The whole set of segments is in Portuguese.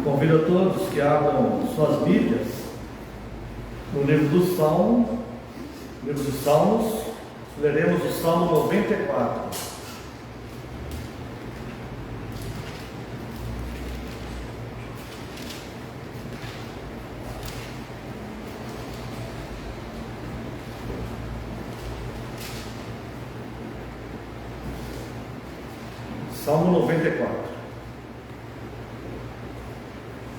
Convido a todos que abram suas Bíblias no livro dos Salmos, leremos o Salmo 94. Salmo 94.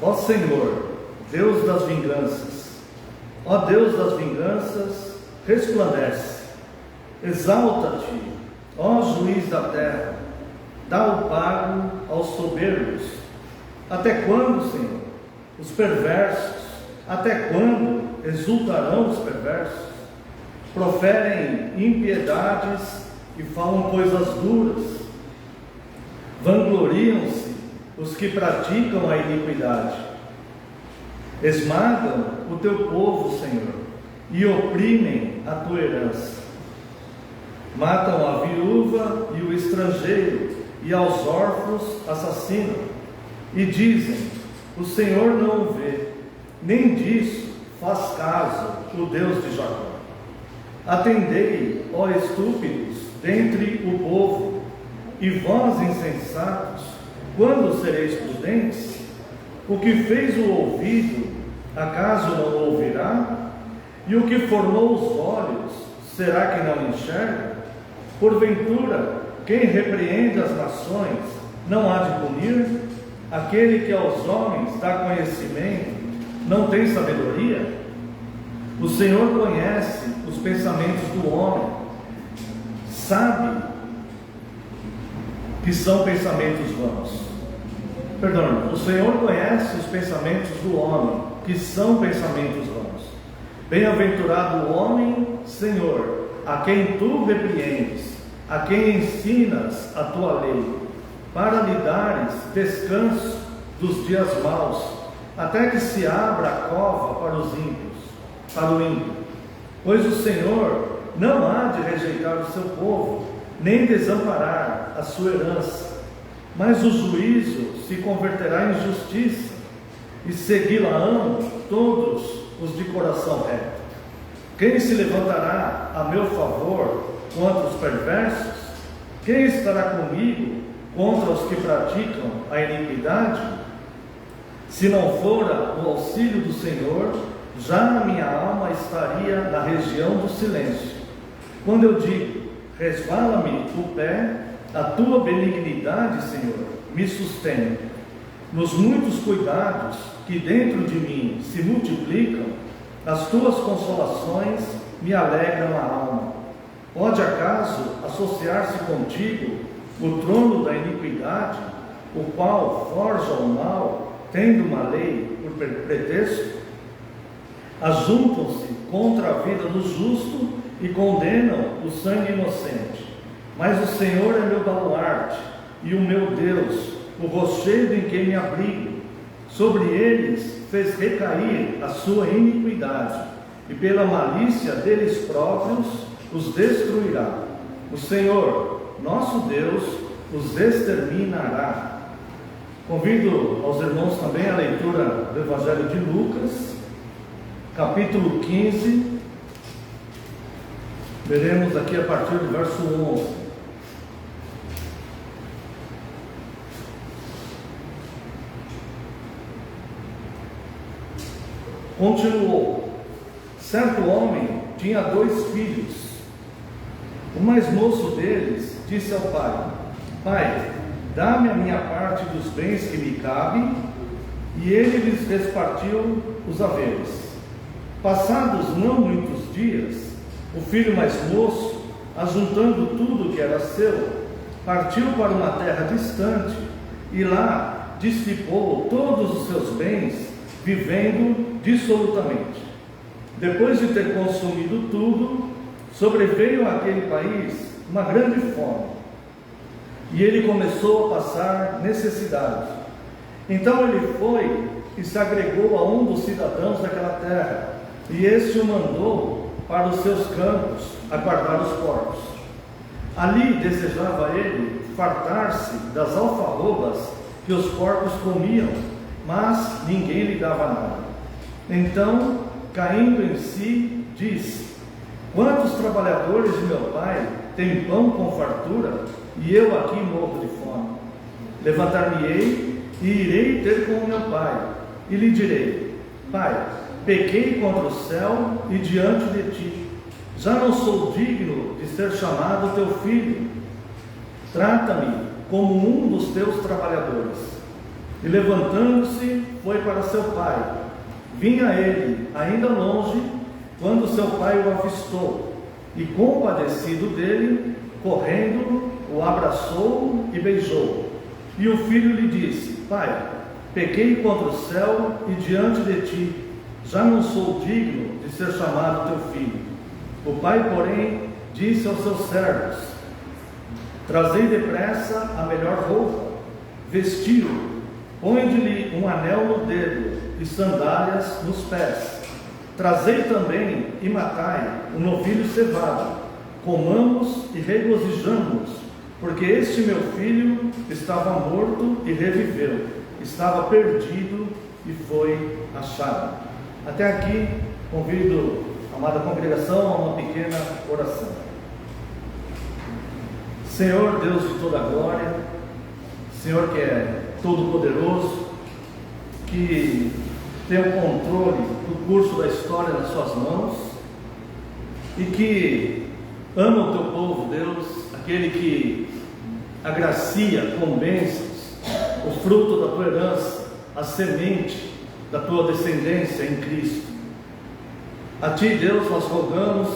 Ó Senhor, Deus das vinganças, ó Deus das vinganças, resplandece, exalta-te, ó juiz da terra, dá o pago aos soberbos. Até quando, Senhor, os perversos, até quando exultarão os perversos? Proferem impiedades e falam coisas duras. Vangloriam-se os que praticam a iniquidade. Esmagam o teu povo, Senhor, e oprimem a tua herança. Matam a viúva e o estrangeiro, e aos órfãos assassinam. E dizem: o Senhor não o vê, nem disso faz caso o Deus de Jacó. Atendei, ó estúpidos, dentre o povo, e vós, insensatos, quando sereis prudentes? O que fez o ouvido, acaso não ouvirá? E o que formou os olhos, será que não enxerga? Porventura, quem repreende as nações, não há de punir? Aquele que aos homens dá conhecimento, não tem sabedoria? O Senhor conhece os pensamentos do homem, sabe que são pensamentos vãos. O Senhor conhece os pensamentos do homem, que são pensamentos vãos. Bem-aventurado o homem, Senhor, a quem tu repreendes, a quem ensinas a tua lei, para lhe dares descanso dos dias maus, até que se abra a cova para os ímpios, para o ímpio. Pois o Senhor não há de rejeitar o seu povo, nem desamparar a sua herança, mas o juízo se converterá em justiça, e segui-la-ão todos os de coração reto. Quem se levantará a meu favor contra os perversos? Quem estará comigo contra os que praticam a iniquidade? Se não fora o auxílio do Senhor, já a minha alma estaria na região do silêncio. Quando eu digo: resvala-me o pé, a tua benignidade, Senhor, me sustém. Nos muitos cuidados que dentro de mim se multiplicam, as tuas consolações me alegram a alma. Pode acaso associar-se contigo o trono da iniquidade, o qual forja o mal, tendo uma lei por pretexto? Ajuntam-se contra a vida do justo e condenam o sangue inocente. Mas o Senhor é meu baluarte e o meu Deus, o rochedo em que me abrigo. Sobre eles fez recair a sua iniquidade, e pela malícia deles próprios os destruirá. O Senhor, nosso Deus, os exterminará. Convido aos irmãos também a leitura do Evangelho de Lucas, capítulo 15. Veremos aqui a partir do verso 11. Continuou: certo homem tinha 2 filhos. O mais moço deles disse ao pai: Pai, dá-me a minha parte dos bens que me cabem. E ele lhes repartiu os haveres. Passados não muitos dias, o filho mais moço, ajuntando tudo que era seu, partiu para uma terra distante e lá dissipou todos os seus bens, vivendo dissolutamente. Depois de ter consumido tudo, sobreveio àquele país uma grande fome, e ele começou a passar necessidade. Então ele foi e se agregou a um dos cidadãos daquela terra, e este o mandou para os seus campos a guardar os porcos. Ali desejava ele fartar-se das alfarrobas que os porcos comiam, mas ninguém lhe dava nada. Então, caindo em si, disse: quantos trabalhadores de meu pai têm pão com fartura, e eu aqui morro de fome? Levantar-me-ei e irei ter com o meu pai, e lhe direi: Pai, pequei contra o céu e diante de ti, já não sou digno de ser chamado teu filho. Trata-me como um dos teus trabalhadores. E levantando-se, foi para seu pai. Vinha ele, ainda longe, quando seu pai o avistou, e compadecido dele, correndo, o abraçou e beijou. E o filho lhe disse: Pai, pequei contra o céu e diante de ti, já não sou digno de ser chamado teu filho. O pai, porém, disse aos seus servos: trazei depressa a melhor roupa, vestiu-o, ponde-lhe um anel no dedo e sandálias nos pés. Trazei também e matai um novilho cevado, comamos e regozijamo-nos, porque este meu filho estava morto e reviveu, estava perdido e foi achado. Até aqui, convido a amada congregação a uma pequena oração. Senhor, Deus de toda a glória, Senhor que é todo-poderoso, que tem o controle do curso da história nas suas mãos e que ama o teu povo, Deus, aquele que agracia com bênçãos o fruto da tua herança, a semente da tua descendência em Cristo. A ti, Deus, nós rogamos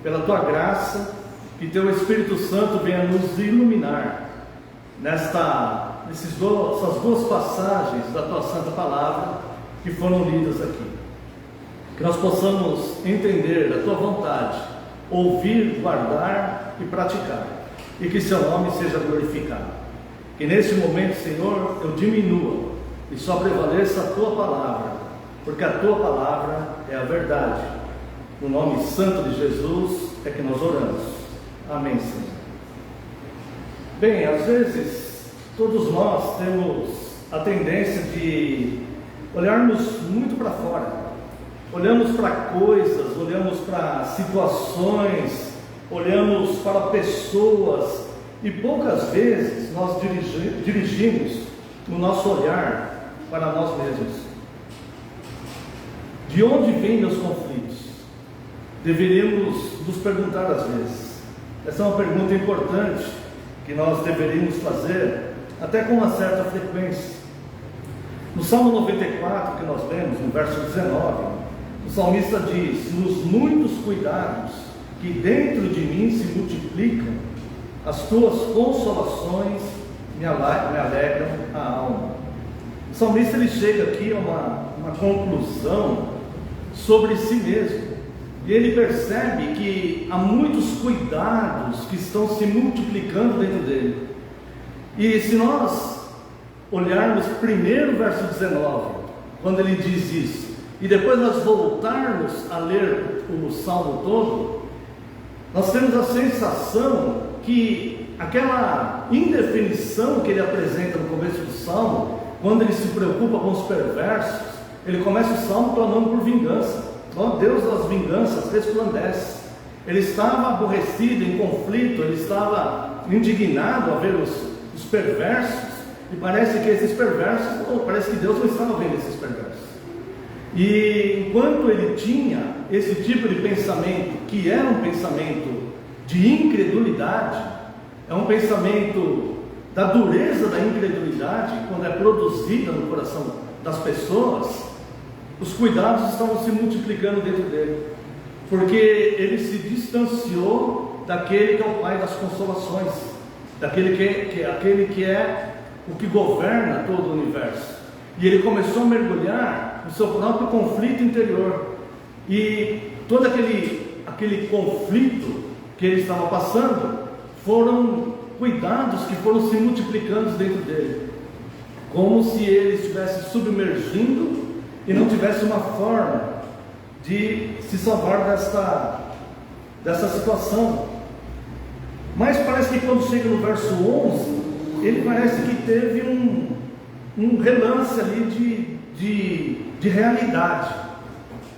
pela tua graça, que teu Espírito Santo venha nos iluminar essas duas passagens da tua santa palavra que foram lidas aqui. Que nós possamos entender a tua vontade, ouvir, guardar e praticar, e que seu nome seja glorificado. Que neste momento, Senhor, eu diminua e só prevaleça a tua palavra, porque a tua palavra é a verdade. No nome santo de Jesus é que nós oramos. Amém, Senhor. Bem, às vezes todos nós temos a tendência de olharmos muito para fora, olhamos para coisas, olhamos para situações, olhamos para pessoas, e poucas vezes nós dirigimos o nosso olhar para nós mesmos. De onde vêm os conflitos? Deveríamos nos perguntar às vezes. Essa é uma pergunta importante que nós deveríamos fazer até com uma certa frequência. No Salmo 94 que nós lemos, no verso 19, o salmista diz: nos muitos cuidados que dentro de mim se multiplicam, as tuas consolações me alegram a alma. O salmista ele chega aqui a uma conclusão sobre si mesmo. E ele percebe que há muitos cuidados que estão se multiplicando dentro dele. E se nós olharmos primeiro o verso 19, quando ele diz isso, e depois nós voltarmos a ler o salmo todo, nós temos a sensação que aquela indefinição que ele apresenta no começo do salmo, quando ele se preocupa com os perversos, ele começa o salmo clamando por vingança. Oh, Deus das vinganças resplandece. Ele estava aborrecido, em conflito, ele estava indignado a ver os perversos, e parece que esses perversos, parece que Deus não estava vendo esses perversos. E enquanto ele tinha esse tipo de pensamento, que era um pensamento de incredulidade, é um pensamento da dureza da incredulidade, quando é produzida no coração das pessoas, os cuidados estavam se multiplicando dentro dele, porque ele se distanciou daquele que é o Pai das consolações, daquele que é o que governa todo o universo. E ele começou a mergulhar no seu próprio conflito interior, e todo aquele conflito que ele estava passando foram cuidados que foram se multiplicando dentro dele, como se ele estivesse submergindo e não tivesse uma forma de se salvar dessa situação. Mas parece que quando chega no verso 11, ele parece que teve um relance ali de realidade.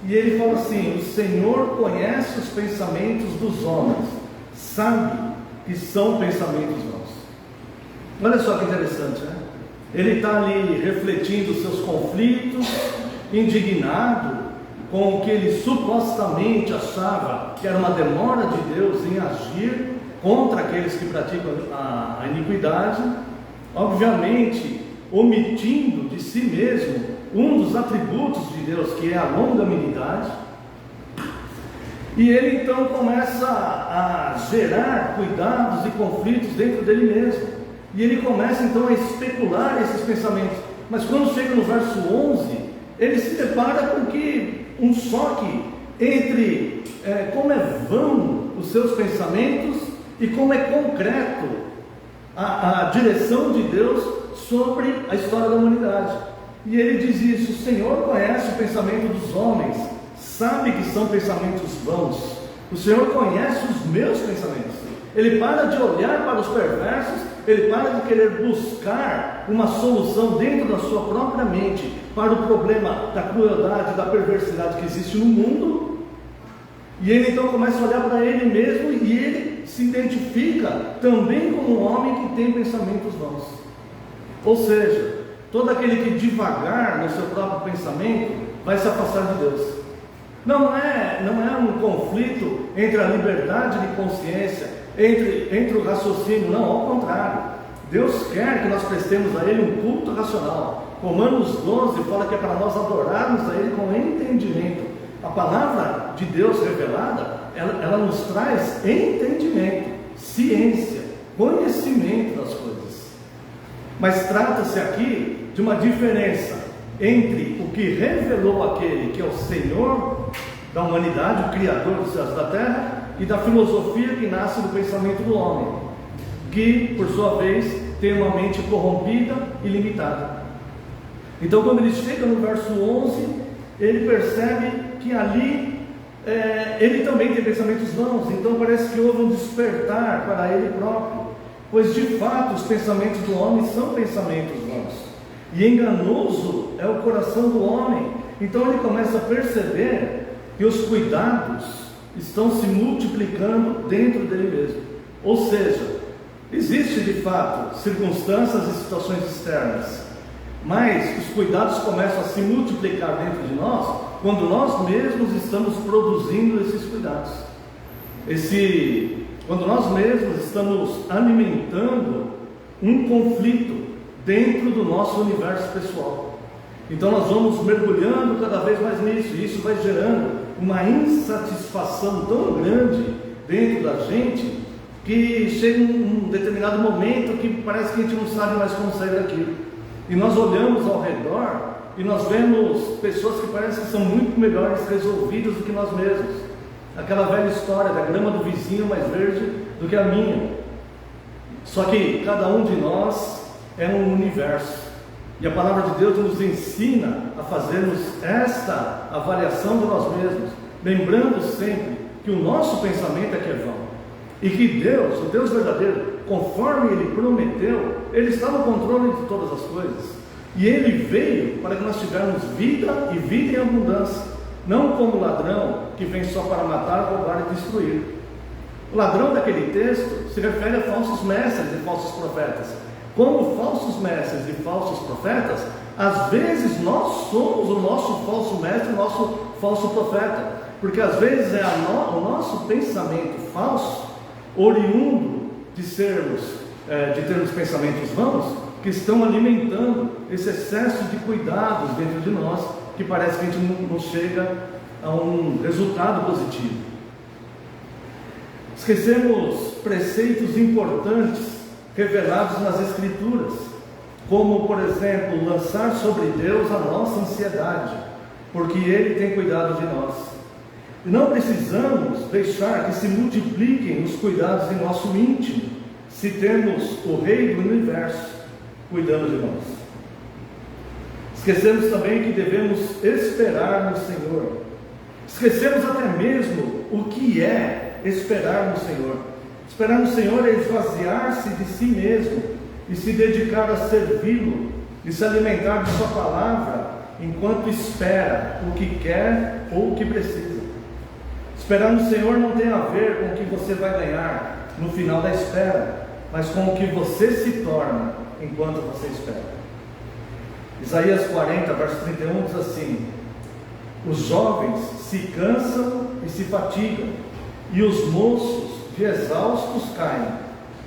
E ele fala assim: o Senhor conhece os pensamentos dos homens, sabe que são pensamentos vãos. Olha só que interessante, né? Ele está ali refletindo os seus conflitos, indignado com o que ele supostamente achava que era uma demora de Deus em agir contra aqueles que praticam a iniquidade, obviamente omitindo de si mesmo um dos atributos de Deus, que é a longanimidade. E ele então começa a gerar cuidados e conflitos dentro dele mesmo, e ele começa então a especular esses pensamentos. Mas quando chega no verso 11, ele se depara com que um choque entre como é vão os seus pensamentos e como é concreto a direção de Deus sobre a história da humanidade. E ele diz isso: o Senhor conhece o pensamento dos homens, sabe que são pensamentos vãos. O Senhor conhece os meus pensamentos. Ele para de olhar para os perversos, ele para de querer buscar uma solução dentro da sua própria mente para o problema da crueldade, da perversidade que existe no mundo. E ele então começa a olhar para ele mesmo, e ele se identifica também como um homem que tem pensamentos vãos. Ou seja, todo aquele que divagar no seu próprio pensamento vai se afastar de Deus. Não é um conflito entre a liberdade de consciência, entre o raciocínio, não, ao contrário. Deus quer que nós prestemos a Ele um culto racional. Romanos 12 fala que é para nós adorarmos a Ele com entendimento. A palavra de Deus revelada, ela nos traz entendimento, ciência, conhecimento das coisas. Mas trata-se aqui de uma diferença entre o que revelou aquele que é o Senhor da humanidade, o Criador dos céus e da terra, e da filosofia que nasce do pensamento do homem, que por sua vez tem uma mente corrompida e limitada. Então, quando ele chega no verso 11, ele percebe que ali ele também tem pensamentos vãos. Então parece que houve um despertar para ele próprio, pois de fato os pensamentos do homem são pensamentos vãos, e enganoso é o coração do homem. Então ele começa a perceber que os cuidados estão se multiplicando dentro dele mesmo. Ou seja, existe de fato circunstâncias e situações externas, mas os cuidados começam a se multiplicar dentro de nós quando nós mesmos estamos produzindo esses cuidados. Quando nós mesmos estamos alimentando um conflito dentro do nosso universo pessoal. Então nós vamos mergulhando cada vez mais nisso, e isso vai gerando uma insatisfação tão grande dentro da gente, que chega um determinado momento que parece que a gente não sabe mais como sair daquilo. E nós olhamos ao redor e nós vemos pessoas que parecem que são muito melhores resolvidas do que nós mesmos. Aquela velha história da grama do vizinho mais verde do que a minha. Só que cada um de nós é um universo. E a palavra de Deus nos ensina a fazermos esta avaliação de nós mesmos, lembrando sempre que o nosso pensamento é que é vão, e que Deus, o Deus verdadeiro, conforme Ele prometeu, Ele está no controle de todas as coisas, e Ele veio para que nós tivermos vida e vida em abundância, não como ladrão que vem só para matar, roubar e destruir. O ladrão daquele texto se refere a falsos mestres e falsos profetas. Como falsos mestres e falsos profetas, às vezes nós somos o nosso falso mestre, o nosso falso profeta, porque às vezes é o nosso pensamento falso, oriundo de termos pensamentos vãos, que estão alimentando esse excesso de cuidados dentro de nós, que parece que a gente não chega a um resultado positivo. Esquecemos preceitos importantes revelados nas Escrituras, como, por exemplo, lançar sobre Deus a nossa ansiedade, porque Ele tem cuidado de nós. E não precisamos deixar que se multipliquem os cuidados em nosso íntimo, se temos o Rei do Universo cuidando de nós. Esquecemos também que devemos esperar no Senhor. Esquecemos até mesmo o que é esperar no Senhor. Esperar no Senhor é esvaziar-se de si mesmo e se dedicar a servi-lo e se alimentar de sua palavra enquanto espera o que quer ou o que precisa. Esperar no Senhor não tem a ver com o que você vai ganhar no final da espera, mas com o que você se torna enquanto você espera. Isaías 40, verso 31 diz assim: os jovens se cansam e se fatigam, e os moços de exaustos caem,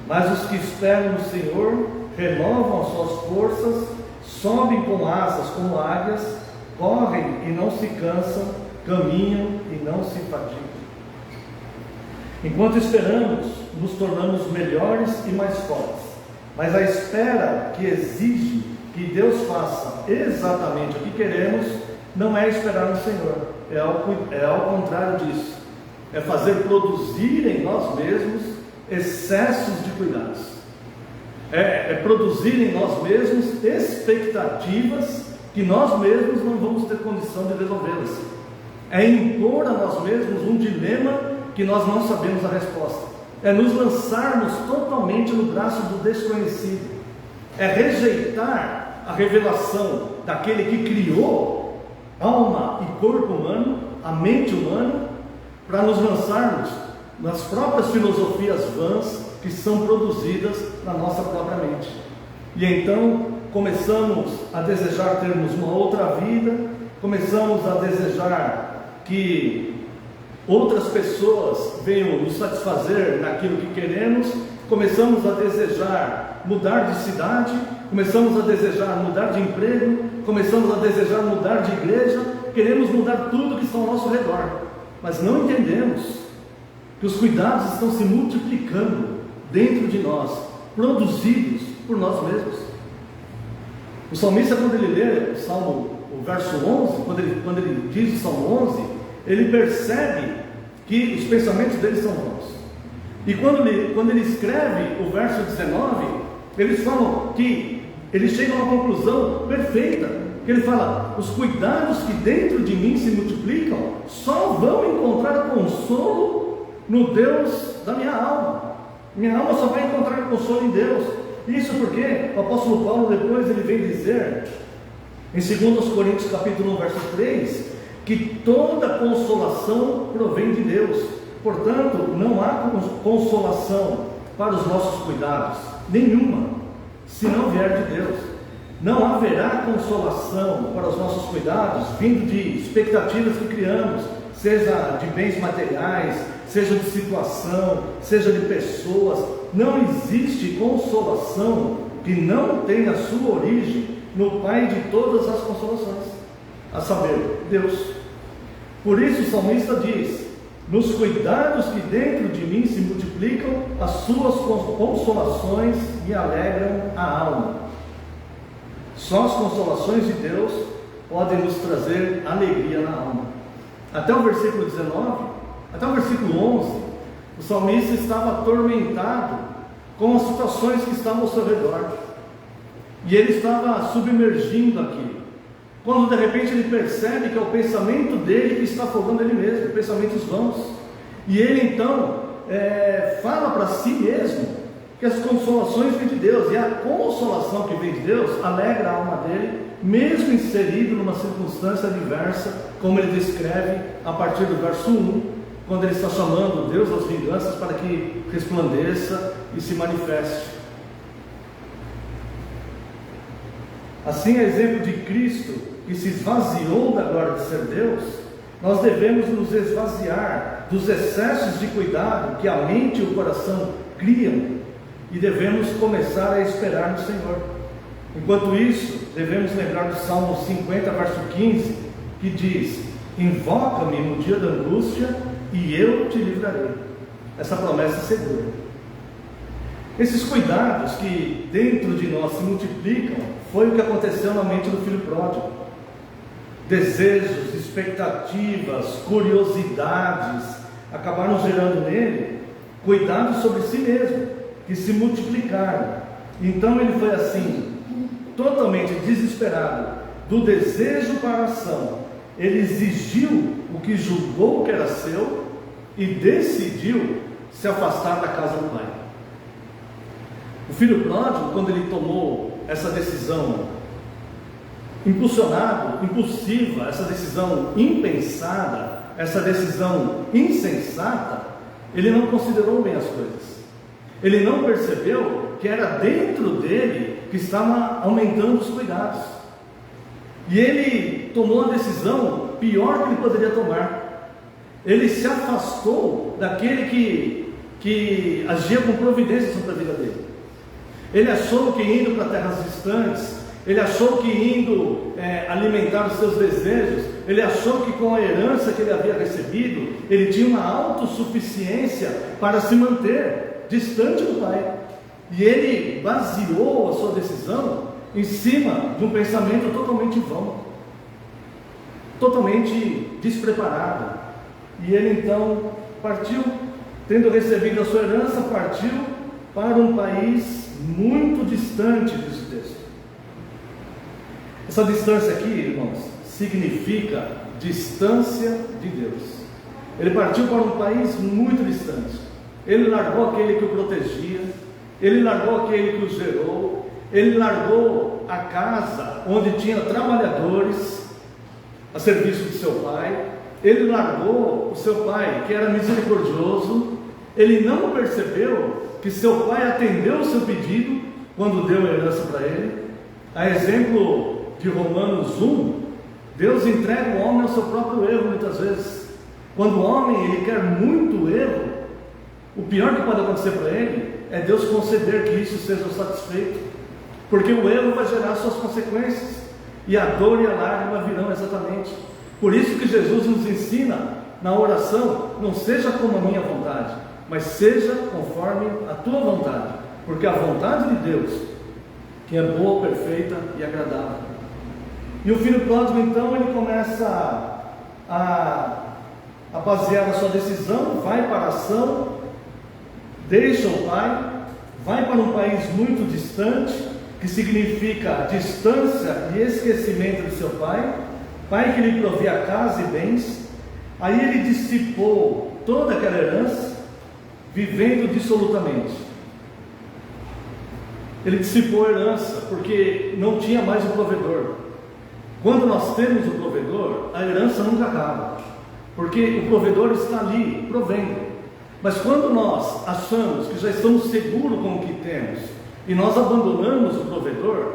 mas os que esperam no Senhor renovam as suas forças, sobem com asas como águias, correm e não se cansam, caminham e não se fatigam. Enquanto esperamos, nos tornamos melhores e mais fortes, mas a espera que exige que Deus faça exatamente o que queremos não é esperar no Senhor, é ao contrário disso, é fazer produzir em nós mesmos excessos de cuidados, é produzir em nós mesmos expectativas que nós mesmos não vamos ter condição de resolvê-las, é impor a nós mesmos um dilema que nós não sabemos a resposta, é nos lançarmos totalmente no braço do desconhecido, é rejeitar a revelação daquele que criou alma e corpo humano, a mente humana, para nos lançarmos nas próprias filosofias vãs que são produzidas na nossa própria mente. E então começamos a desejar termos uma outra vida, começamos a desejar que outras pessoas venham nos satisfazer naquilo que queremos, começamos a desejar mudar de cidade, começamos a desejar mudar de emprego, começamos a desejar mudar de igreja, queremos mudar tudo que está ao nosso redor, mas não entendemos que os cuidados estão se multiplicando dentro de nós, produzidos por nós mesmos. O salmista, quando ele lê o verso 11, quando ele diz o Salmo 11, ele percebe que os pensamentos dele são bons. E quando ele escreve o verso 19, eles falam que eles chegam a uma conclusão perfeita, que ele fala: os cuidados que dentro de mim se multiplicam só vão encontrar consolo no Deus da minha alma. Minha alma só vai encontrar consolo em Deus. Isso porque o apóstolo Paulo depois ele vem dizer em 2 Coríntios capítulo 1, verso 3, que toda consolação provém de Deus. Portanto, não há consolação para os nossos cuidados, nenhuma, se não vier de Deus. Não haverá consolação para os nossos cuidados vindo de expectativas que criamos, seja de bens materiais, seja de situação, seja de pessoas. Não existe consolação que não tenha sua origem no Pai de todas as consolações, a saber, Deus. Por isso o salmista diz: nos cuidados que dentro de mim se multiplicam, as suas consolações me alegram a alma. Só as consolações de Deus podem nos trazer alegria na alma. Até o versículo 19, até o versículo 11, o salmista estava atormentado com as situações que estavam ao seu redor, e ele estava submergindo aquilo, quando de repente ele percebe que é o pensamento dele que está afogando ele mesmo, pensamentos vãos, e ele então fala para si mesmo que as consolações vêm de Deus, e a consolação que vem de Deus alegra a alma dele, mesmo inserido numa circunstância adversa, como ele descreve a partir do verso 1, quando ele está chamando Deus das vinganças para que resplandeça e se manifeste. Assim, a exemplo de Cristo, que se esvaziou da glória de ser Deus, nós devemos nos esvaziar dos excessos de cuidado que a mente e o coração criam, e devemos começar a esperar no Senhor. Enquanto isso, devemos lembrar do Salmo 50, verso 15, que diz: invoca-me no dia da angústia e eu te livrarei. Essa promessa é segura. Esses cuidados que dentro de nós se multiplicam foi o que aconteceu na mente do filho pródigo. Desejos, expectativas, curiosidades acabaram gerando nele cuidados sobre si mesmo, que se multiplicaram. Então ele foi assim, totalmente desesperado do desejo para a ação. Ele exigiu o que julgou que era seu e decidiu se afastar da casa do pai. O filho pródigo, quando ele tomou essa decisão impulsiva, essa decisão impensada, essa decisão insensata, ele não considerou bem as coisas. Ele não percebeu que era dentro dele que estava aumentando os cuidados. E ele tomou a decisão pior que ele poderia tomar. Ele se afastou daquele que agia com providência sobre a vida dele. Ele achou que indo para terras distantes, ele achou que indo alimentar os seus desejos, ele achou que com a herança que ele havia recebido, ele tinha uma autossuficiência para se manter distante do Pai. E ele baseou a sua decisão em cima de um pensamento totalmente vão, totalmente despreparado. E ele então partiu, tendo recebido a sua herança, partiu para um país muito distante, diz o texto. Essa distância aqui, irmãos, significa distância de Deus. Ele partiu para um país muito distante. Ele largou aquele que o protegia, ele largou aquele que o gerou, ele largou a casa onde tinha trabalhadores a serviço de seu pai, ele largou o seu pai que era misericordioso. Ele não percebeu que seu pai atendeu o seu pedido quando deu a herança para ele. A exemplo de Romanos 1, Deus entrega o homem ao seu próprio erro muitas vezes. Quando o homem ele quer muito erro, o pior que pode acontecer para ele é Deus conceder que isso seja satisfeito, porque o erro vai gerar suas consequências, e a dor e a lágrima virão exatamente. Por isso que Jesus nos ensina na oração: não seja como a minha vontade, mas seja conforme a tua vontade, porque a vontade de Deus, que é boa, perfeita e agradável. E o filho pródigo então, ele começa a basear a sua decisão, vai para a ação, deixa o pai, vai para um país muito distante, que significa distância e esquecimento de seu pai, pai que lhe provia casa e bens. Aí ele dissipou toda aquela herança, vivendo dissolutamente. Ele dissipou a herança, porque não tinha mais um provedor. Quando nós temos o provedor, a herança nunca acaba, porque o provedor está ali, provendo. Mas quando nós achamos que já estamos seguros com o que temos, e nós abandonamos o provedor,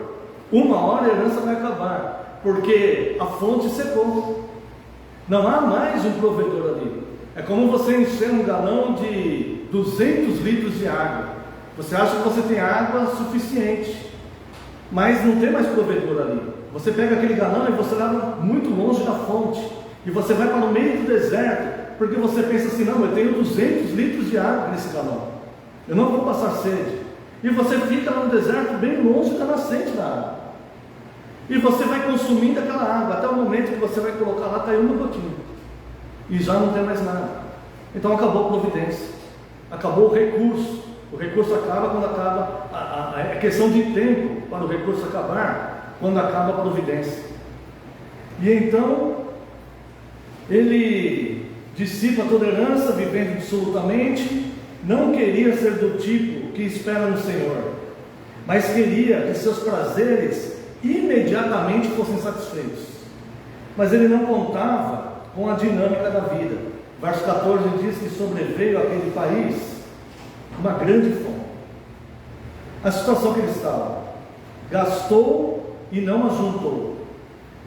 uma hora a herança vai acabar, porque a fonte secou. Não há mais um provedor ali. É como você encher um galão de 200 litros de água. Você acha que você tem água suficiente, mas não tem mais provedor ali. Você pega aquele galão e você leva muito longe da fonte, e você vai para o meio do deserto, porque você pensa assim: não, eu tenho 200 litros de água nesse galão, eu não vou passar sede. E você fica no deserto bem longe da nascente da água, e você vai consumindo aquela água, até o momento que você vai colocar lá, caiu uma gotinha, e já não tem mais nada. Então acabou a providência, acabou o recurso. O recurso acaba quando acaba, é questão de tempo para o recurso acabar, quando acaba a providência. E então ele dissipa toda a herança, vivendo dissolutamente. Não queria ser do tipo que espera no Senhor, mas queria que seus prazeres imediatamente fossem satisfeitos. Mas ele não contava com a dinâmica da vida. Verso 14 diz que sobreveio àquele país uma grande fome. A situação que ele estava: gastou e não ajuntou,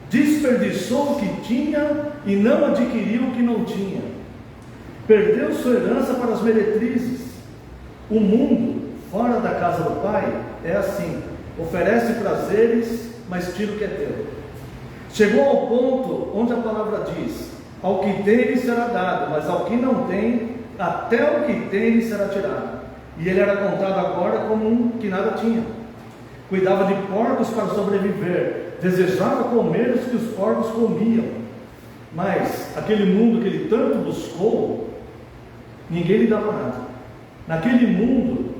desperdiçou o que tinha e não adquiriu o que não tinha, perdeu sua herança para as meretrizes. O mundo fora da casa do Pai é assim: oferece prazeres, mas tira o que é teu. Chegou ao ponto onde a palavra diz: ao que tem lhe será dado, mas ao que não tem, até o que tem lhe será tirado. E ele era contado agora como um que nada tinha. Cuidava de porcos para sobreviver, desejava comer os que os porcos comiam. Mas aquele mundo que ele tanto buscou, ninguém lhe dava nada. Naquele mundo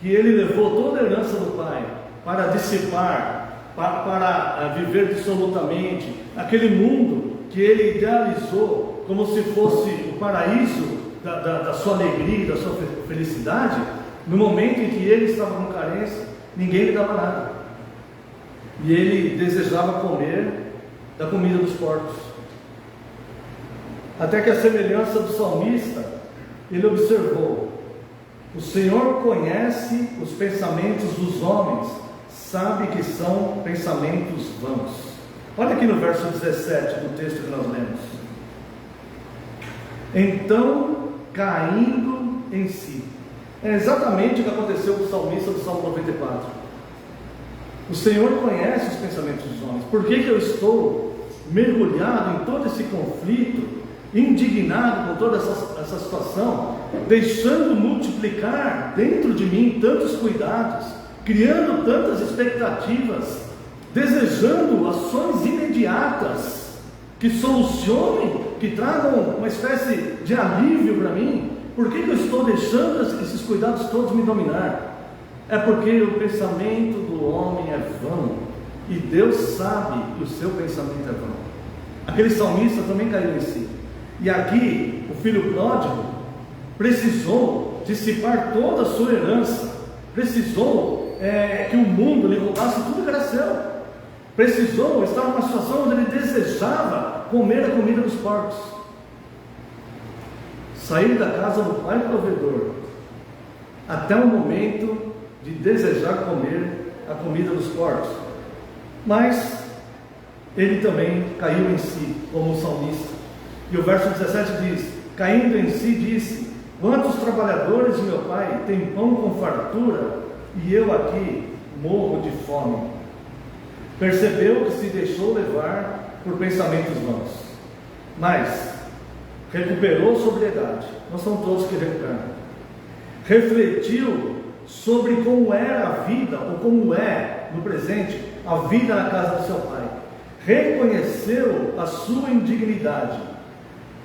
que ele levou toda a herança do Pai para dissipar, para viver dissolutamente, aquele mundo que ele idealizou como se fosse o paraíso da sua alegria, da sua felicidade, no momento em que ele estava com carência, ninguém lhe dava nada. e ele desejava comer da comida dos porcos. Até que, a semelhança do salmista, ele observou: o Senhor conhece os pensamentos dos homens, sabe que são pensamentos vãos. Olha aqui no verso 17 do texto que nós lemos. Então, caindo em si. É exatamente o que aconteceu com o salmista do Salmo 94. O Senhor conhece os pensamentos dos homens. Por que eu estou mergulhado em todo esse conflito, indignado com toda essa situação, deixando multiplicar dentro de mim tantos cuidados, criando tantas expectativas, desejando ações imediatas que solucionem, que tragam uma espécie de alívio para mim? Por que eu estou deixando esses cuidados todos me dominar? É porque o pensamento do homem é vão, e Deus sabe que o seu pensamento é vão. Aquele salmista também caiu em si. E aqui, o filho pródigo precisou dissipar toda a sua herança, precisou que o mundo lhe roubasse tudo que era seu, precisou estar numa situação onde ele desejava comer a comida dos porcos, sair da casa do pai provedor, até o momento de desejar comer a comida dos porcos. Mas ele também caiu em si, como o salmista. E o verso 17 diz: caindo em si, disse: quantos trabalhadores de meu pai têm pão com fartura, e eu aqui morro de fome. Percebeu que se deixou levar por pensamentos vãos, mas recuperou sobriedade. Não são todos que recuperam. Refletiu sobre como era a vida, ou como é no presente a vida na casa do seu pai. Reconheceu a sua indignidade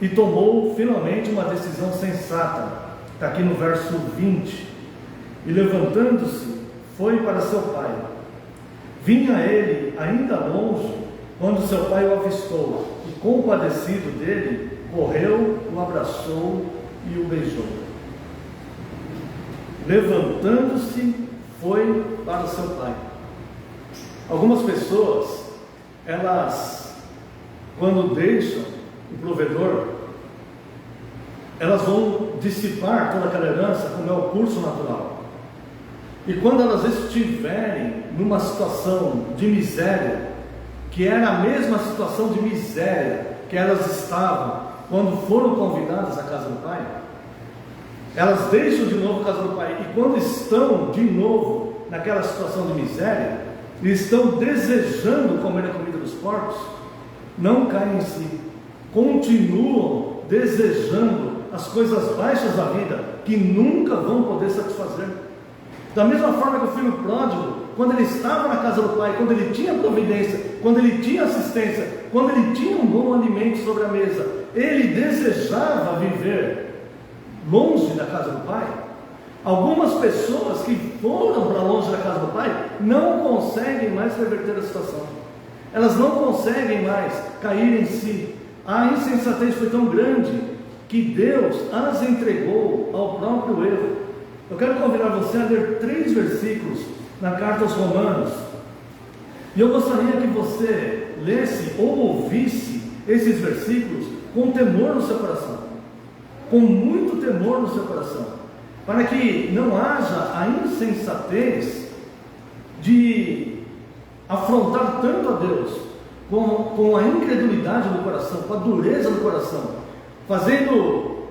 e tomou finalmente uma decisão sensata. Está aqui no verso 20. E levantando-se, foi para seu pai. Vinha ele ainda longe, quando seu pai o avistou, e compadecido dele, correu, o abraçou e o beijou. Levantando-se, foi para seu pai. Algumas pessoas, elas, quando deixam o provedor, elas vão dissipar toda aquela herança, como é o curso natural. E quando elas estiverem numa situação de miséria, que era a mesma situação de miséria que elas estavam quando foram convidadas à casa do pai, elas deixam de novo a casa do pai, e quando estão de novo naquela situação de miséria, e estão desejando comer a comida dos porcos, não caem em si, continuam desejando as coisas baixas da vida, que nunca vão poder satisfazer. Da mesma forma que o filho pródigo, quando ele estava na casa do pai, quando ele tinha providência, quando ele tinha assistência, quando ele tinha um bom alimento sobre a mesa, ele desejava viver longe da casa do pai. Algumas pessoas que foram para longe da casa do pai não conseguem mais reverter a situação. Elas não conseguem mais cair em si. A insensatez foi tão grande que Deus as entregou ao próprio erro. Eu quero convidar você a ler 3 versículos na carta aos Romanos, e eu gostaria que você lesse ou ouvisse esses versículos com temor no seu coração, com muito temor no seu coração, para que não haja a insensatez de afrontar tanto a Deus com a incredulidade do coração, com a dureza do coração, fazendo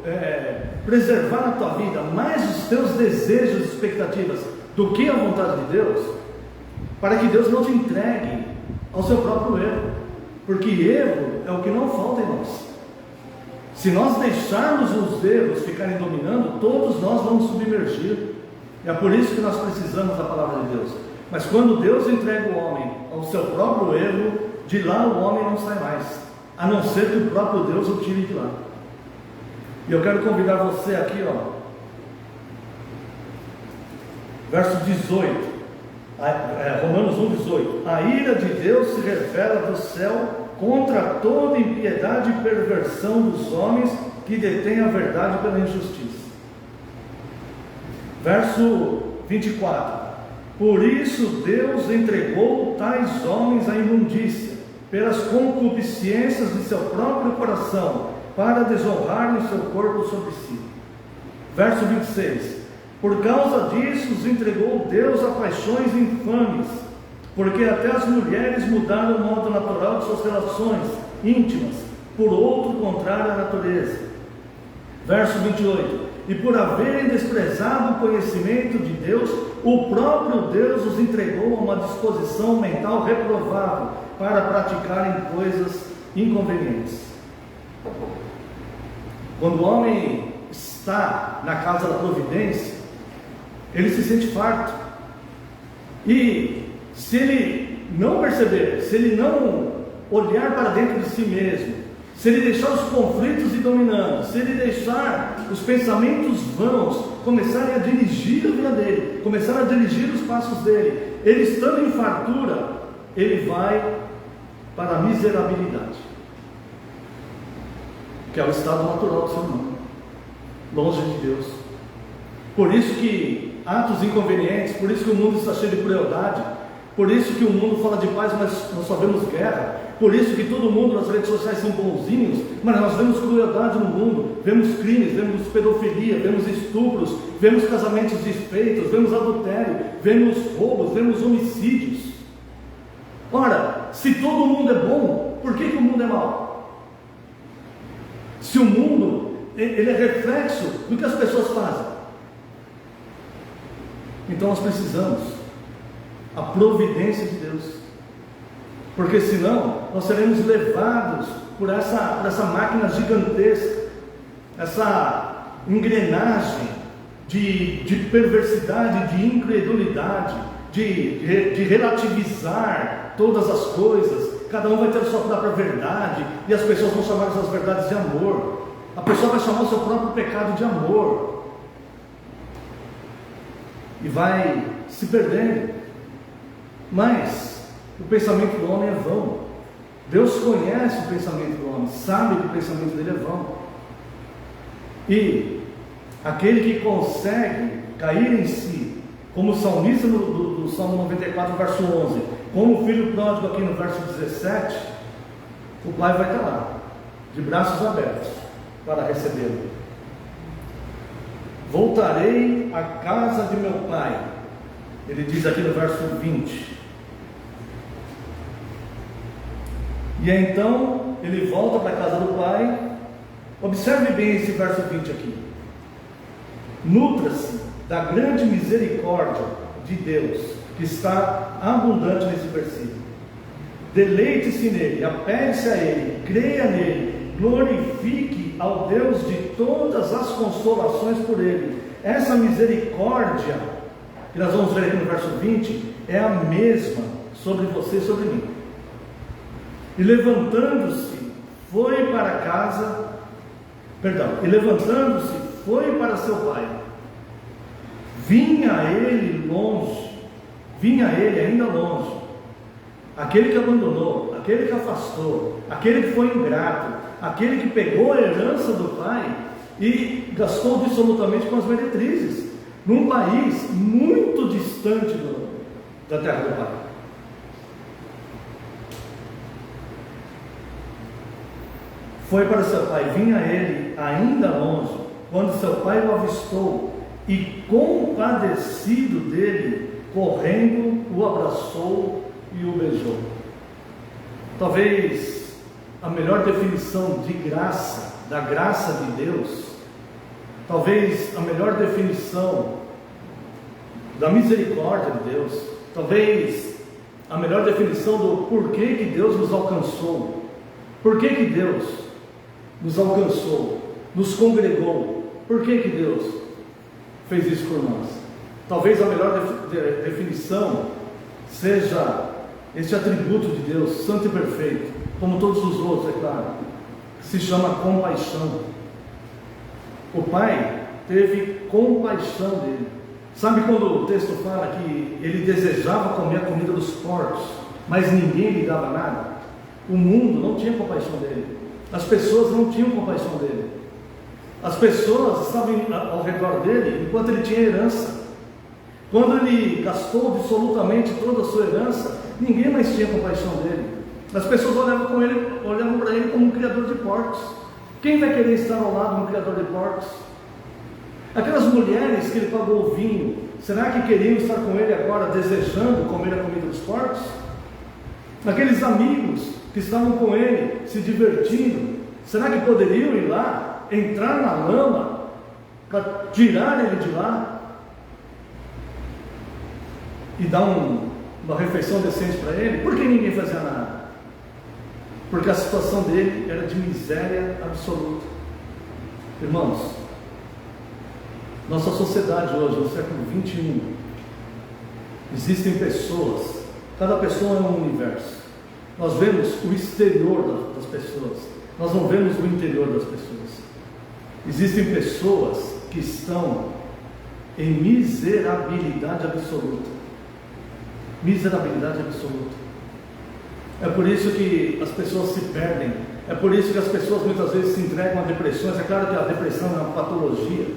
preservar na tua vida mais os teus desejos e expectativas do que a vontade de Deus, para que Deus não te entregue ao seu próprio erro, porque erro é o que não falta em nós. Se nós deixarmos os erros ficarem dominando, todos nós vamos submergir. É por isso que nós precisamos da palavra de Deus. Mas quando Deus entrega o homem ao seu próprio erro, de lá o homem não sai mais, a não ser que o próprio Deus o tire de lá. E eu quero convidar você aqui, verso 18, Romanos 1,18. A ira de Deus se revela do céu contra toda impiedade e perversão dos homens que detêm a verdade pela injustiça. Verso 24. Por isso Deus entregou tais homens à imundícia, pelas concupiscências de seu próprio coração, para desonrarem o seu corpo sobre si. Verso 26. Por causa disso os entregou Deus a paixões infames, porque até as mulheres mudaram o modo natural de suas relações íntimas, por outro contrário à natureza. Verso 28. E por haverem desprezado o conhecimento de Deus, o próprio Deus os entregou a uma disposição mental reprovável, para praticarem coisas inconvenientes. Quando o homem está na casa da providência, ele se sente farto. E se ele não perceber, se ele não olhar para dentro de si mesmo, se ele deixar os conflitos lhe dominando, se ele deixar os pensamentos vãos começarem a dirigir a vida dele, começar a dirigir os passos dele, ele estando em fartura, ele vai para a miserabilidade, que é o estado natural do ser humano, longe de Deus. Por isso que atos inconvenientes, por isso que o mundo está cheio de crueldade, por isso que o mundo fala de paz, mas nós só vemos guerra, por isso que todo mundo nas redes sociais são bonzinhos, mas nós vemos crueldade no mundo, vemos crimes, vemos pedofilia, vemos estupros, vemos casamentos desfeitos, vemos adultério, vemos roubos, vemos homicídios. Ora, se todo mundo é bom, por que o mundo é mau? Se o mundo, ele é reflexo do que as pessoas fazem. Então nós precisamos a providência de Deus, porque senão nós seremos levados por essa máquina gigantesca, essa engrenagem de perversidade, de incredulidade, de relativizar todas as coisas. Cada um vai ter a sua própria verdade, e as pessoas vão chamar essas verdades de amor. A pessoa vai chamar o seu próprio pecado de amor, e vai se perdendo. Mas o pensamento do homem é vão. Deus conhece o pensamento do homem, sabe que o pensamento dele é vão. E aquele que consegue cair em si, como o salmista do Salmo 94, verso 11, como o filho pródigo aqui no verso 17, o pai vai estar lá, de braços abertos, para recebê-lo. Voltarei à casa de meu pai, ele diz aqui no verso 20. E então ele volta para a casa do pai. Observe bem esse verso 20 aqui. Nutra-se da grande misericórdia de Deus, que está abundante nesse versículo. Deleite-se nele, apegue-se a ele, creia nele, glorifique ao Deus de todas as consolações por ele. Essa misericórdia, que nós vamos ver aqui no verso 20, é a mesma sobre você e sobre mim. E levantando-se, foi para casa, e levantando-se, foi para seu pai. Vinha ele ainda longe, aquele que abandonou, aquele que afastou, aquele que foi ingrato, aquele que pegou a herança do pai e gastou absolutamente com as meretrizes, num país muito distante da terra do pai. Foi para seu pai, vinha ele ainda longe, quando seu pai o avistou, e compadecido dele, correndo, o abraçou e o beijou. Talvez a melhor definição de graça, da graça de Deus, talvez a melhor definição da misericórdia de Deus, talvez a melhor definição do porquê que Deus nos alcançou, por que Deus nos alcançou, nos congregou, por que Deus fez isso por nós. Talvez a melhor definição seja esse atributo de Deus, santo e perfeito, como todos os outros, é claro, que se chama compaixão. O pai teve compaixão dele. Sabe quando o texto fala que ele desejava comer a comida dos porcos, mas ninguém lhe dava nada? O mundo não tinha compaixão dele. As pessoas não tinham compaixão dele. As pessoas estavam ao redor dele enquanto ele tinha herança. Quando ele gastou absolutamente toda a sua herança, ninguém mais tinha compaixão dele. As pessoas olhavam para ele como um criador de porcos. Quem vai querer estar ao lado de um criador de porcos? Aquelas mulheres que ele pagou o vinho, será que queriam estar com ele agora, desejando comer a comida dos porcos? Aqueles amigos que estavam com ele, se divertindo, será que poderiam ir lá, entrar na lama, para tirar ele de lá e dar uma refeição decente para ele? Por que ninguém fazia nada? Porque a situação dele era de miséria absoluta. Irmãos, nossa sociedade hoje, no século 21, existem pessoas, cada pessoa é um universo. Nós vemos o exterior das pessoas, nós não vemos o interior das pessoas. Existem pessoas que estão em miserabilidade absoluta. Miserabilidade absoluta. É por isso que as pessoas se perdem. É por isso que as pessoas muitas vezes se entregam a depressões. É claro que a depressão é uma patologia.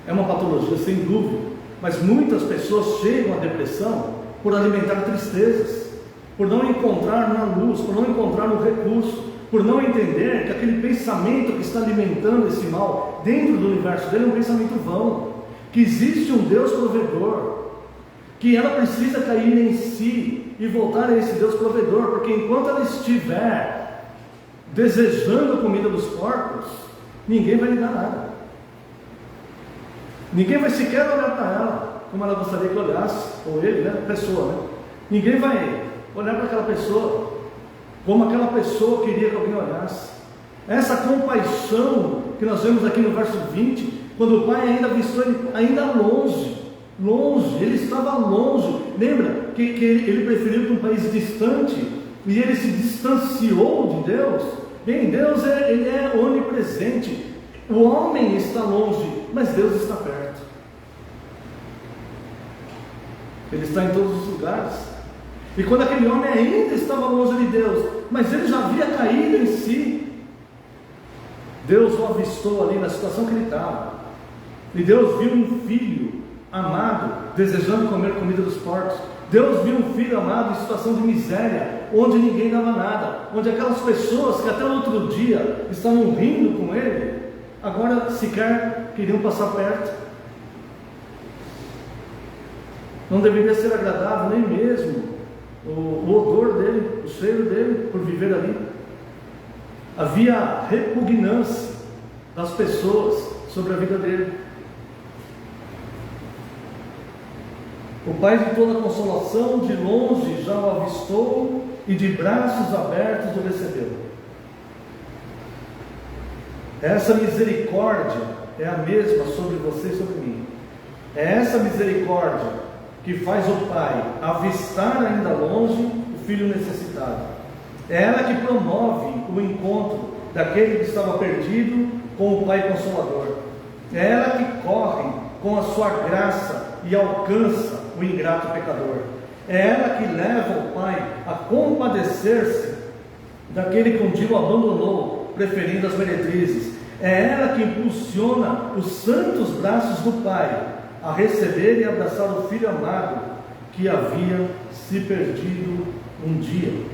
É uma patologia, sem dúvida. Mas muitas pessoas chegam à depressão por alimentar tristezas, por não encontrar na luz, por não encontrar no recurso, por não entender que aquele pensamento que está alimentando esse mal dentro do universo dele é um pensamento vão, que existe um Deus provedor, que ela precisa cair em si e voltar a esse Deus provedor, porque enquanto ela estiver desejando a comida dos porcos, ninguém vai lhe dar nada, ninguém vai sequer olhar para ela como ela gostaria que olhasse, ou ele, né, a pessoa, né? Ninguém vai olhar para aquela pessoa como aquela pessoa queria que alguém olhasse. Essa compaixão que nós vemos aqui no verso 20, quando o pai ainda avistou ele ainda longe, ele estava longe. Lembra que ele preferiu para um país distante e ele se distanciou de Deus? Bem, Deus ele é onipresente. O homem está longe, mas Deus está perto. Ele está em todos os lugares. E quando aquele homem ainda estava longe de Deus, mas ele já havia caído em si, Deus o avistou ali na situação que ele estava. E Deus viu um filho amado desejando comer comida dos porcos. Deus viu um filho amado em situação de miséria, onde ninguém dava nada, onde aquelas pessoas que até o outro dia estavam rindo com ele, agora sequer queriam passar perto. Não deveria ser agradável nem mesmo o odor dele, o cheiro dele, por viver ali. Havia repugnância das pessoas sobre a vida dele. O pai de toda consolação, de longe já o avistou e de braços abertos o recebeu. Essa misericórdia é a mesma sobre você e sobre mim. É essa misericórdia que faz o pai avistar ainda longe o filho necessitado. É ela que promove o encontro daquele que estava perdido com o pai consolador. É ela que corre com a sua graça e alcança o ingrato pecador. É ela que leva o pai a compadecer-se daquele que um dia o abandonou, preferindo as meretrizes. É ela que impulsiona os santos braços do pai a receber e abraçar o filho amado que havia se perdido um dia.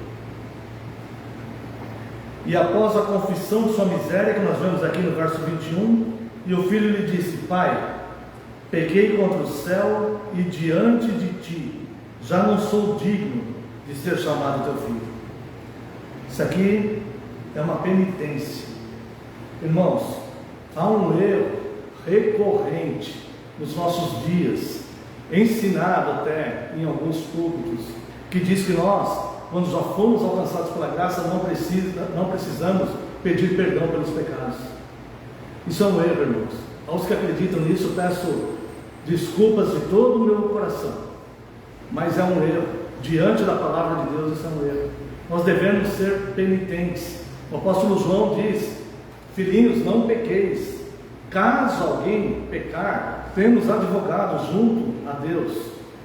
E após a confissão de sua miséria, que nós vemos aqui no verso 21, e o filho lhe disse: Pai, pequei contra o céu e diante de ti, já não sou digno de ser chamado teu filho. Isso aqui é uma penitência. Irmãos, há um erro recorrente nos nossos dias, ensinado até em alguns púlpitos, que diz que nós, quando já fomos alcançados pela graça, não precisamos pedir perdão pelos pecados. Isso é um erro, irmãos. Aos que acreditam nisso, peço desculpas de todo o meu coração, mas é um erro. Diante da palavra de Deus, isso é um erro. Nós devemos ser penitentes. O apóstolo João diz: filhinhos, não pequeis. Caso alguém pecar, temos advogado junto a Deus,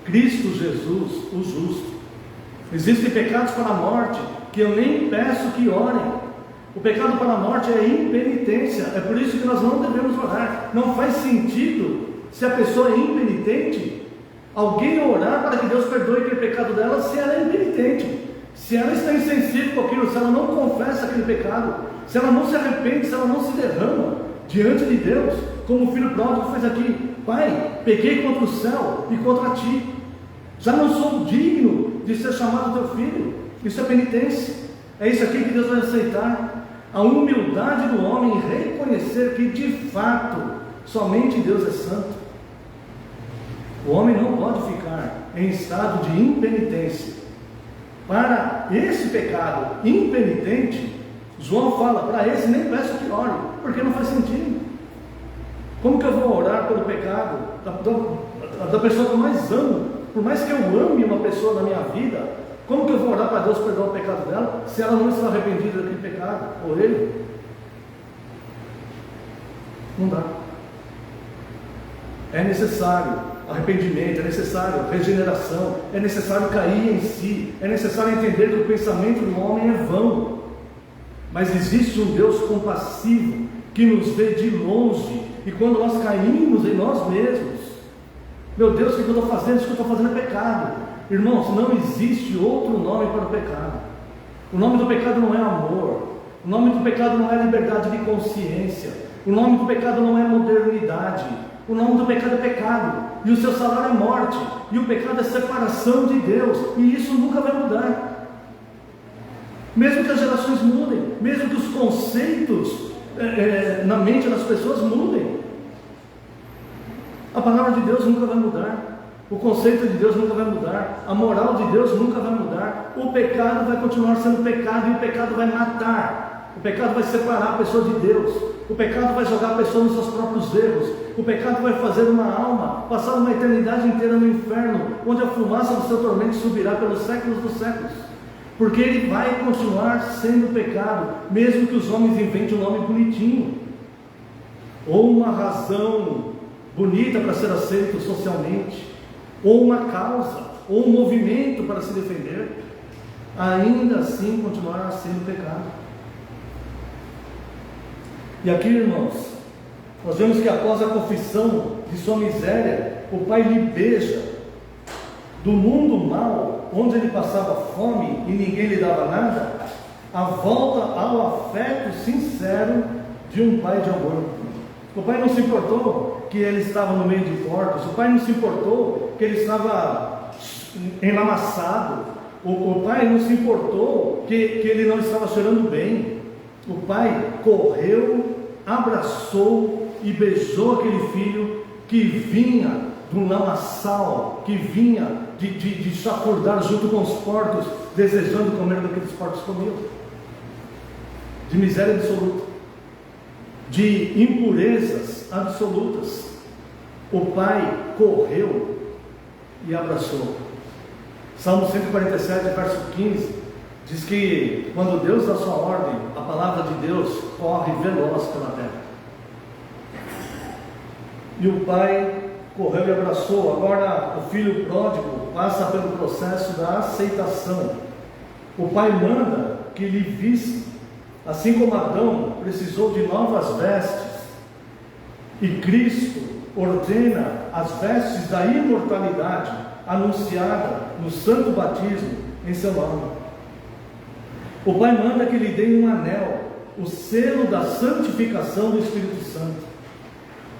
Cristo Jesus, o justo. Existem pecados para a morte que eu nem peço que orem. O pecado para a morte é impenitência. É por isso que nós não devemos orar. Não faz sentido, se a pessoa é impenitente, alguém orar para que Deus perdoe aquele pecado dela se ela é impenitente, se ela está insensível com aquilo, se ela não confessa aquele pecado, se ela não se arrepende, se ela não se derrama diante de Deus, como o filho pródigo fez aqui: Pai, pequei contra o céu e contra ti, já não sou digno de ser chamado teu filho. Isso é penitência. É isso aqui que Deus vai aceitar: a humildade do homem em reconhecer que de fato somente Deus é santo. O homem não pode ficar em estado de impenitência. Para esse pecado impenitente, João fala: para esse nem peço que ore, porque não faz sentido. Como que eu vou orar pelo pecado da pessoa que eu mais amo? Por mais que eu ame uma pessoa na minha vida, como que eu vou orar para Deus perdoar o pecado dela, se ela não está arrependida daquele pecado, ou ele? Não dá. É necessário arrependimento, é necessário regeneração, é necessário cair em si, é necessário entender que o pensamento do homem é vão. Mas existe um Deus compassivo que nos vê de longe, e quando nós caímos em nós mesmos, meu Deus, o que eu estou fazendo? Isso que eu estou fazendo é pecado. Irmãos, não existe outro nome para o pecado. O nome do pecado não é amor, o nome do pecado não é liberdade de consciência, o nome do pecado não é modernidade. O nome do pecado é pecado, e o seu salário é morte, e o pecado é separação de Deus, e isso nunca vai mudar. Mesmo que as gerações mudem, mesmo que os conceitos na mente das pessoas mudem, a palavra de Deus nunca vai mudar, o conceito de Deus nunca vai mudar, a moral de Deus nunca vai mudar. O pecado vai continuar sendo pecado, e o pecado vai matar, o pecado vai separar a pessoa de Deus, o pecado vai jogar a pessoa nos seus próprios erros, o pecado vai fazer uma alma passar uma eternidade inteira no inferno, onde a fumaça do seu tormento subirá pelos séculos dos séculos, porque ele vai continuar sendo pecado, mesmo que os homens inventem um nome bonitinho, ou uma razão bonita para ser aceito socialmente, ou uma causa, ou um movimento para se defender, ainda assim continuará sendo pecado. E aqui, irmãos, nós vemos que após a confissão de sua miséria, o pai lhe beija do mundo mau, onde ele passava fome e ninguém lhe dava nada, a volta ao afeto sincero de um pai de amor. O pai não se importou que ele estava no meio de porcos, o pai não se importou que ele estava enlamaçado, o pai não se importou que ele não estava cheirando bem. O pai correu, abraçou e beijou aquele filho que vinha do lamaçal, que vinha de chafurdar junto com os porcos, desejando comer do que os porcos comiam, de miséria absoluta, de impurezas absolutas. O pai correu e abraçou. Salmo 147, verso 15, diz que quando Deus dá sua ordem, a palavra de Deus corre veloz pela terra. E o pai correu e abraçou. Agora o filho pródigo passa pelo processo da aceitação. O pai manda que lhe vista, assim como Adão precisou de novas vestes, e Cristo ordena as vestes da imortalidade anunciada no santo batismo em seu nome. O pai manda que lhe deem um anel, o selo da santificação do Espírito Santo.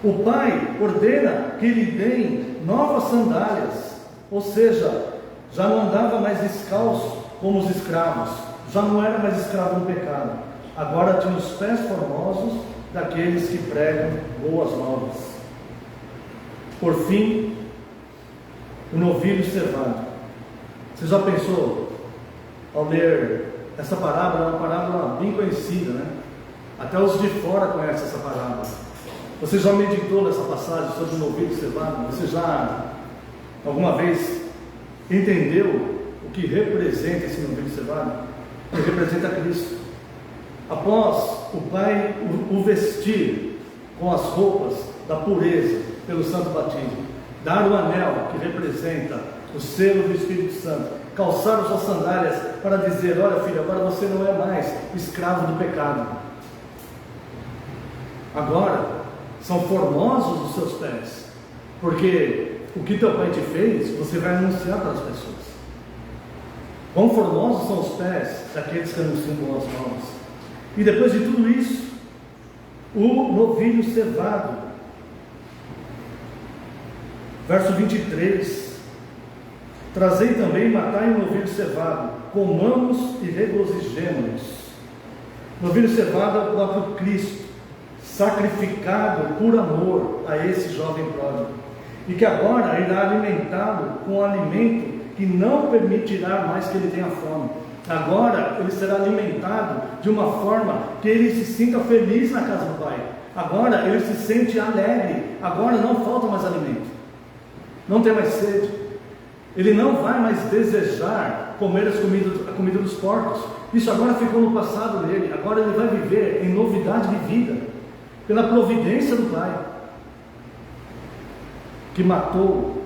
O pai ordena que lhe deem novas sandálias, ou seja, já não andava mais descalço como os escravos, já não era mais escravo no pecado, agora tinha os pés formosos daqueles que pregam boas novas. Por fim, o novilho cevado. Você já pensou, ao ler essa parábola? É uma parábola bem conhecida, né? Até os de fora conhecem essa parábola. Você já meditou nessa passagem sobre o novilho cevado? Você já alguma vez entendeu o que representa esse novilho cevado? Ele representa Cristo. Após o pai o vestir com as roupas da pureza pelo santo batismo, dar o anel que representa o selo do Espírito Santo, calçar as suas sandálias para dizer: olha filho, agora você não é mais escravo do pecado, agora são formosos os seus pés, porque o que teu pai te fez, você vai anunciar para as pessoas. Quão formosos são os pés daqueles que anunciam boas novas. E depois de tudo isso, o novilho cevado. Verso 23. Trazei também e matai o novilho cevado, comamos e regozijemos. Novilho cevado é o próprio Cristo, sacrificado por amor a esse jovem pródigo, e que agora irá alimentá-lo com um alimento que não permitirá mais que ele tenha fome. Agora ele será alimentado de uma forma que ele se sinta feliz na casa do Pai. Agora ele se sente alegre. Agora não falta mais alimento, não tem mais sede. Ele não vai mais desejar comer a comida dos porcos. Isso agora ficou no passado dele. Agora ele vai viver em novidade de vida, pela providência do Pai, que matou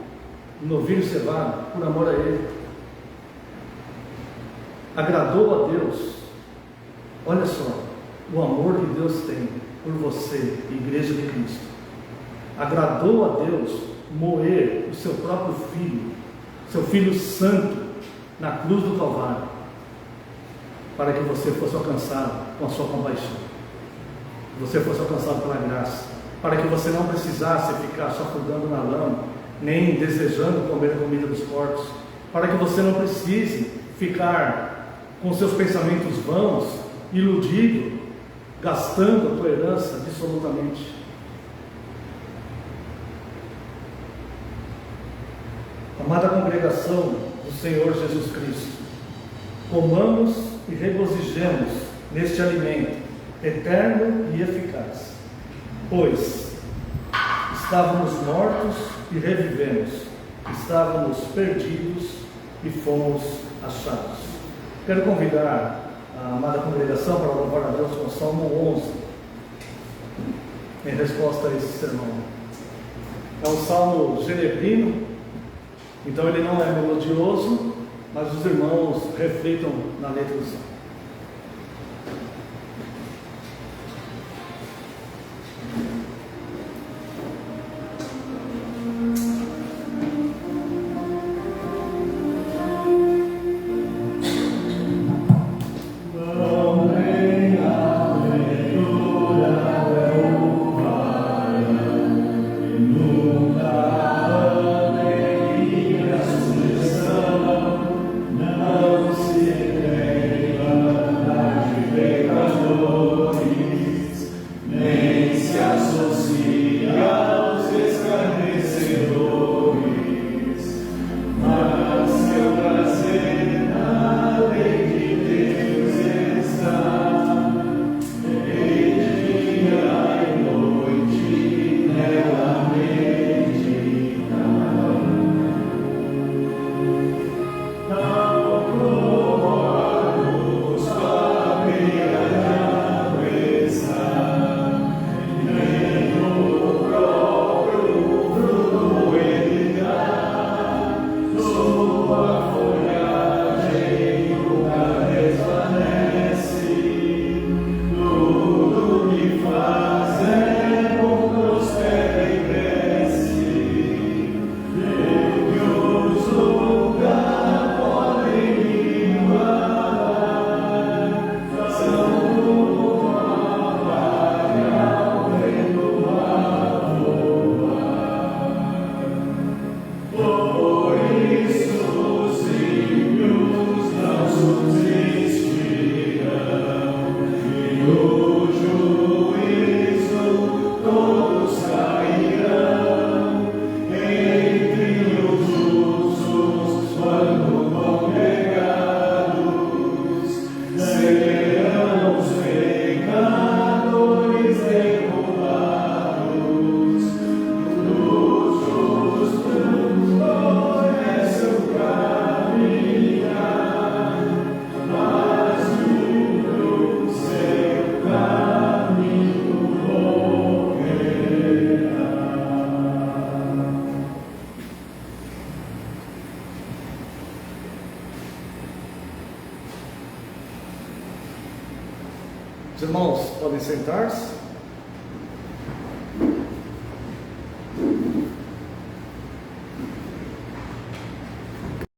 o novilho cevado por amor a ele. Agradou a Deus. Olha só, o amor que Deus tem por você, Igreja de Cristo. Agradou a Deus moer o seu próprio filho, seu Filho Santo, na cruz do Calvário, para que você fosse alcançado com a sua compaixão, você fosse alcançado pela graça, para que você não precisasse ficar só afogando na lama, nem desejando comer a comida dos porcos, para que você não precise ficar com seus pensamentos vãos, iludido, gastando a tua herança dissolutamente. Amada congregação do Senhor Jesus Cristo, comamos e regozijemos neste alimento eterno e eficaz, pois estávamos mortos e revivemos, estávamos perdidos e fomos achados. Quero convidar a amada congregação para louvar a Deus com o Salmo 11, em resposta a esse sermão. É um salmo genebrino, então ele não é melodioso, mas os irmãos reflitam na letra do salmo. Os irmãos podem sentar-se.